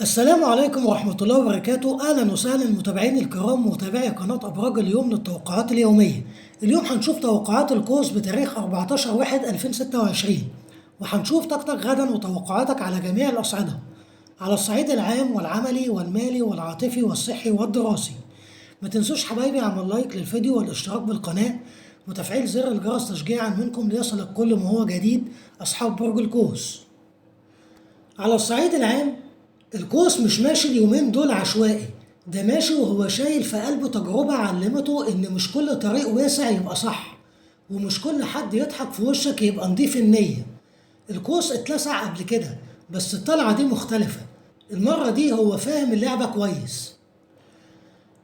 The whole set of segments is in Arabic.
السلام عليكم ورحمة الله وبركاته. أهلا وسهلا متابعيني الكرام ومتابعي قناة أبراج اليوم للتوقعات اليومية. اليوم هنشوف توقعات القوس بتاريخ 14/1/2026، وهنشوف طاقتك غدا وتوقعاتك على جميع الأصعدة، على الصعيد العام والعملي والمالي والعاطفي والصحي والدراسي. ما تنسوش حبايبي اعمل لايك للفيديو والاشتراك بالقناة وتفعيل زر الجرس تشجيعا منكم ليصلك كل ما هو جديد أصحاب برج القوس. على الصعيد العام، القوس مش ماشي اليومين دول عشوائي، ده ماشي وهو شايل في قلبه تجربة علمته إن مش كل طريق واسع يبقى صح، ومش كل حد يضحك في وشك يبقى نضيف النية. القوس اتلسع قبل كده، بس الطلعة دي مختلفة. المرة دي هو فاهم اللعبة كويس.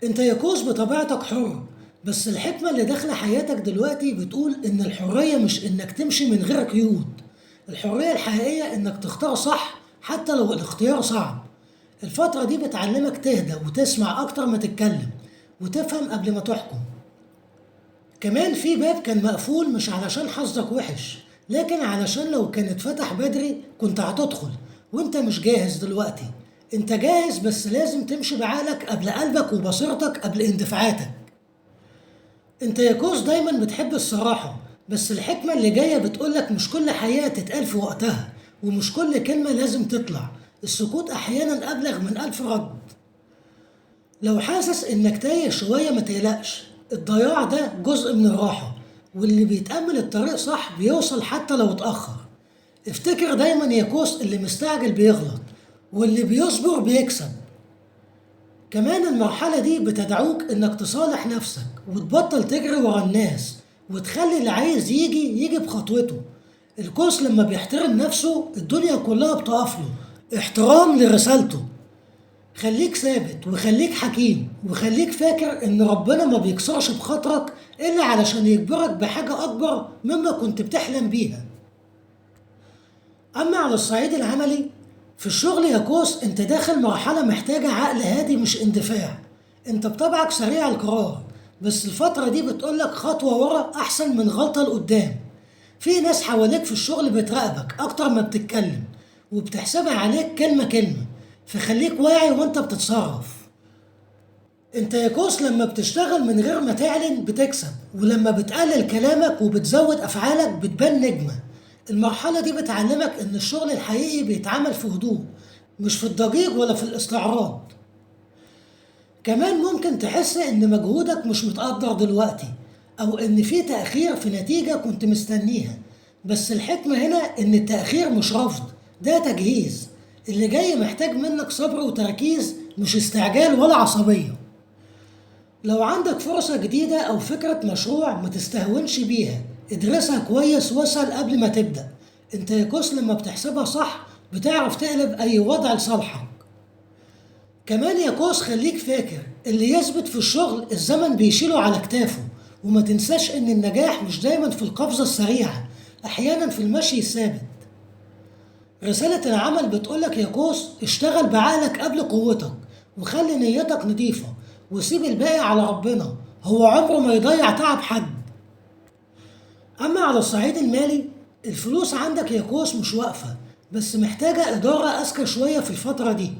انت يا قوس بطبيعتك حر، بس الحكمة اللي داخلة حياتك دلوقتي بتقول إن الحرية مش إنك تمشي من غير قيود. الحرية الحقيقية إنك تختار صح حتى لو الاختيار صعب. الفترة دي بتعلمك تهدى وتسمع أكتر ما تتكلم، وتفهم قبل ما تحكم. كمان في باب كان مقفول مش علشان حظك وحش، لكن علشان لو كان اتفتح بدري كنت هتدخل، وانت مش جاهز دلوقتي. انت جاهز، بس لازم تمشي بعقلك قبل قلبك وبصيرتك قبل اندفاعاتك. انت يا كوز دايما بتحب الصراحة، بس الحكمة اللي جاية بتقولك مش كل حقيقة تتقال في وقتها، ومش كل كلمة لازم تطلع. السكوت أحيانا أبلغ من ألف رد. لو حاسس إنك تايه شوية ما تقلقش، الضياع ده جزء من الراحة، واللي بيتأمل الطريق صح بيوصل حتى لو اتأخر. افتكر دايما يا كوس، اللي مستعجل بيغلط، واللي بيصبر بيكسب. كمان المرحلة دي بتدعوك إنك تصالح نفسك وتبطل تجري ورا الناس، وتخلي اللي عايز يجي يجي بخطوته. القوس لما بيحترم نفسه الدنيا كلها بتقف له احترام لرسالته. خليك ثابت وخليك حكيم وخليك فاكر إن ربنا ما بيكسرش بخاطرك إلا علشان يجبرك بحاجة أكبر مما كنت بتحلم بيها. أما على الصعيد العملي، في الشغل يا كوس أنت داخل مرحلة محتاجة عقل هادي مش اندفاع. أنت بطبعك سريع القرار، بس الفترة دي بتقولك خطوة ورا أحسن من غلطة لقدام. في ناس حواليك في الشغل بتراقبك أكتر ما بتتكلم، وبتحسبها عليك كلمة كلمة، فخليك واعي وأنت بتتصرف. أنت يا كوس لما بتشتغل من غير ما تعلن بتكسب، ولما بتقلل كلامك وبتزود أفعالك بتبان نجمة. المرحلة دي بتعلمك إن الشغل الحقيقي بيتعمل في هدوء، مش في الضجيج ولا في الاستعراض. كمان ممكن تحس إن مجهودك مش متقدر دلوقتي، أو إن في تأخير في نتيجة كنت مستنيها، بس الحكمة هنا إن التأخير مش رفض، ده تجهيز. اللي جاي محتاج منك صبر وتركيز، مش استعجال ولا عصبية. لو عندك فرصة جديدة أو فكرة مشروع ما تستهونش بيها، ادرسها كويس واسأل قبل ما تبدأ. انت يا كوس لما بتحسبها صح بتعرف تقلب أي وضع لصالحك. كمان يا كوس خليك فاكر، اللي يثبت في الشغل الزمن بيشيله على كتافه، وما تنساش إن النجاح مش دايما في القفزة السريعة، أحيانا في المشي الثابت. رسالة العمل بتقولك يا قوس اشتغل بعقلك قبل قوتك، وخلي نيتك نضيفة، وسيب الباقي على ربنا، هو عمره ما يضيع تعب حد. أما على الصعيد المالي، الفلوس عندك يا قوس مش واقفة، بس محتاجة إدارة أذكى شوية في الفترة دي.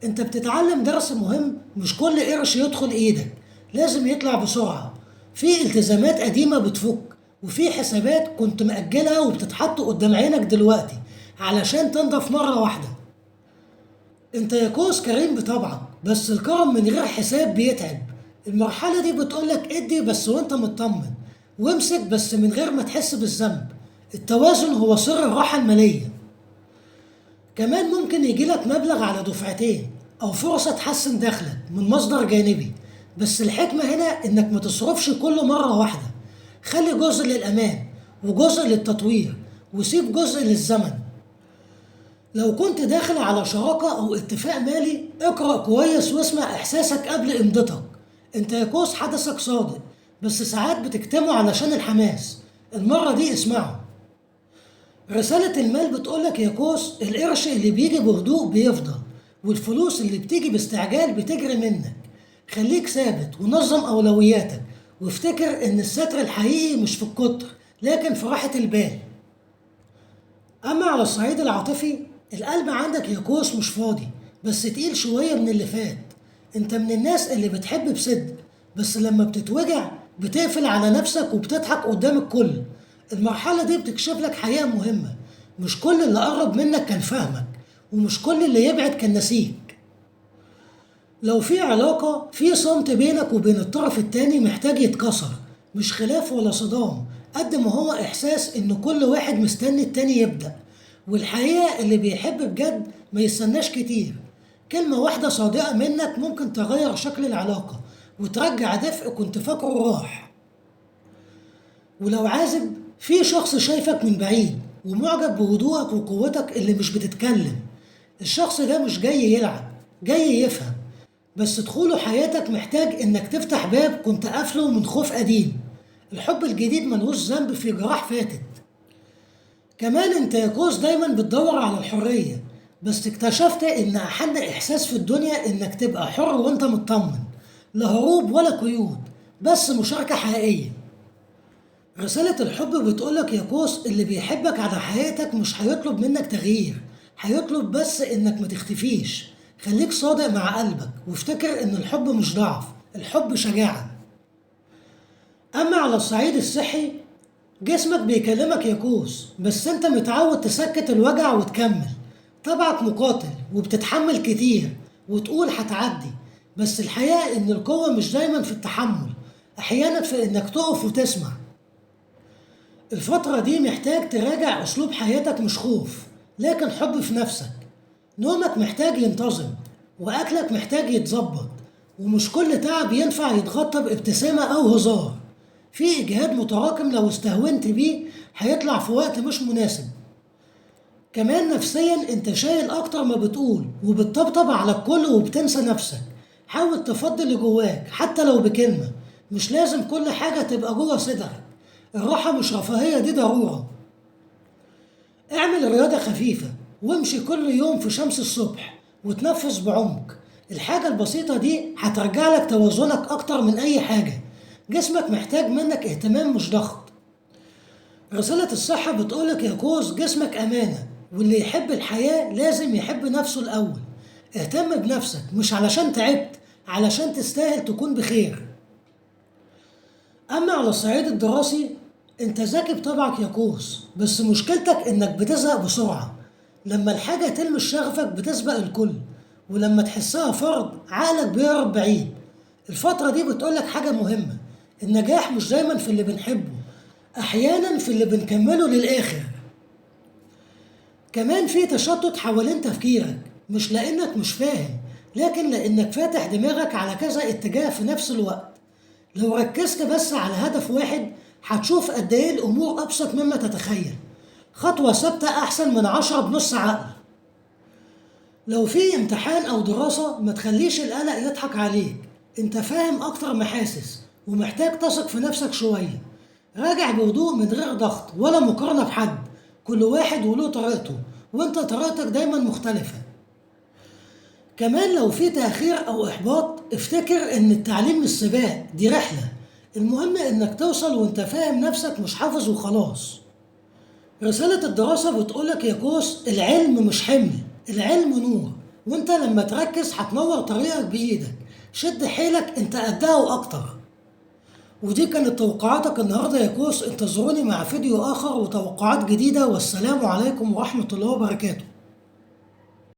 أنت بتتعلم درس مهم، مش كل قرش يدخل إيدك لازم يطلع بسرعة. في التزامات قديمة بتفك، وفي حسابات كنت مأجلها وبتتحط قدام عينك دلوقتي علشان تنضف مرة واحدة. انت يا كوس كريم بطبعك، بس الكرم من غير حساب بيتعب. المرحلة دي بتقولك ادي بس وانت مطمن، وامسك بس من غير ما تحس بالذنب. التوازن هو سر الراحة المالية. كمان ممكن يجيلك مبلغ على دفعتين، أو فرصة تحسن دخلك من مصدر جانبي، بس الحكمة هنا إنك ما تصرفش كله مرة واحدة. خلي جزء للأمان وجزء للتطوير، وسيب جزء للزمن. لو كنت داخل على شراكة أو اتفاق مالي، اقرأ كويس واسمع إحساسك قبل إمضتك. أنت يا كوس حدثك صادق، بس ساعات بتكتمه علشان الحماس. المرة دي اسمعه. رسالة المال بتقولك يا قوس القرش اللي بيجي بهدوء بيفضل، والفلوس اللي بتيجي باستعجال بتجري منك. خليك ثابت ونظم أولوياتك، وافتكر إن الستر الحقيقي مش في الكتر، لكن في راحة البال. أما على الصعيد العاطفي، القلب عندك يا قوس مش فاضي، بس تقيل شوية من اللي فات. انت من الناس اللي بتحب بصدق، بس لما بتتوجع بتقفل على نفسك وبتضحك قدام الكل. المرحلة دي بتكشف لك حقيقة مهمة: مش كل اللي قرب منك كان فاهمك، ومش كل اللي يبعد كان نسيك. لو في علاقة، في صمت بينك وبين الطرف التاني محتاج يتكسر، مش خلاف ولا صدام، قد ما هو إحساس إن كل واحد مستني التاني يبدأ. والحقيقة اللي بيحب بجد ما يستناش كتير. كلمة واحدة صادقة منك ممكن تغير شكل العلاقة وترجع دفء كنت فاكره راح. ولو عازب، في شخص شايفك من بعيد ومعجب بهدوءك وقوتك اللي مش بتتكلم. الشخص ده مش جاي يلعب، جاي يفهم. بس دخوله حياتك محتاج انك تفتح باب كنت قافله من خوف قديم. الحب الجديد ملهوش ذنب في جراح فاتت. كمان انت يا كوز دايما بتدور على الحرية، بس اكتشفت ان احن احساس في الدنيا انك تبقى حر وانت مطمن. لا هروب ولا قيود، بس مشاركة حقيقية. رسالة الحب بتقولك يا كوس: اللي بيحبك على حياتك مش هيطلب منك تغيير، هيطلب بس انك ما تختفيش. خليك صادق مع قلبك، وافتكر ان الحب مش ضعف، الحب شجاعة. اما على الصعيد الصحي، جسمك بيكلمك يا كوس، بس انت متعود تسكت الوجع وتكمل. طبعك مقاتل وبتتحمل كتير وتقول هتعدي، بس الحقيقة ان القوة مش دايما في التحمل، احيانا في انك تقف وتسمع. الفترة دي محتاج تراجع أسلوب حياتك، مش خوف لكن حب في نفسك. نومك محتاج ينتظم، وأكلك محتاج يتظبط، ومش كل تعب ينفع يتغطى بابتسامة أو هزار. في إجهاد متراكم لو استهونت بيه هيطلع في وقت مش مناسب. كمان نفسيا انت شايل أكتر ما بتقول، وبتطبطب على الكل وبتنسى نفسك. حاول تفضي اللي جواك حتى لو بكلمة، مش لازم كل حاجة تبقى جوه صدرك. الراحة مش رفاهية، دي ضرورة. اعمل رياضة خفيفة وامشي كل يوم في شمس الصبح وتنفس بعمق. الحاجة البسيطة دي هترجع لك توازنك أكتر من أي حاجة. جسمك محتاج منك اهتمام مش ضغط. رسالة الصحة بتقولك يا كوز: جسمك أمانة، واللي يحب الحياة لازم يحب نفسه الأول. اهتم بنفسك، مش علشان تعبت، علشان تستاهل تكون بخير. أما على الصعيد الدراسي، أنت ذكي بطبعك يا كوس، بس مشكلتك إنك بتزهق بسرعة. لما الحاجة تلمس شغفك بتسبق الكل، ولما تحسها فرض عقلك بيهرب بعيد. الفترة دي بتقولك حاجة مهمة: النجاح مش دايما في اللي بنحبه، أحيانا في اللي بنكمله للآخر. كمان في تشتت حوالين تفكيرك، مش لأنك مش فاهم، لكن لأنك فاتح دماغك على كذا اتجاه في نفس الوقت. لو ركزت بس على هدف واحد هتشوف قد ايه الامور ابسط مما تتخيل. خطوة ثابتة احسن من 10 بنص عقل. لو في امتحان او دراسة ما تخليش القلق يضحك عليك. انت فاهم اكتر ما حاسس، ومحتاج تثق في نفسك شوية. راجع بهدوء من غير ضغط ولا مقارنة بحد. كل واحد وله طريقته، وانت طريقتك دايما مختلفة. كمان لو في تأخير أو إحباط، افتكر إن التعليم مش سباق، دي رحلة. المهم إنك توصل وإنت فاهم نفسك، مش حافظ وخلاص. رسالة الدراسة بتقولك يا كوس: العلم مش حمل، العلم نور، وإنت لما تركز هتنور طريقك بإيدك. شد حيلك، إنت قدها وأكتر. ودي كانت توقعاتك النهاردة يا كوس. انتظروني مع فيديو آخر وتوقعات جديدة، والسلام عليكم ورحمة الله وبركاته.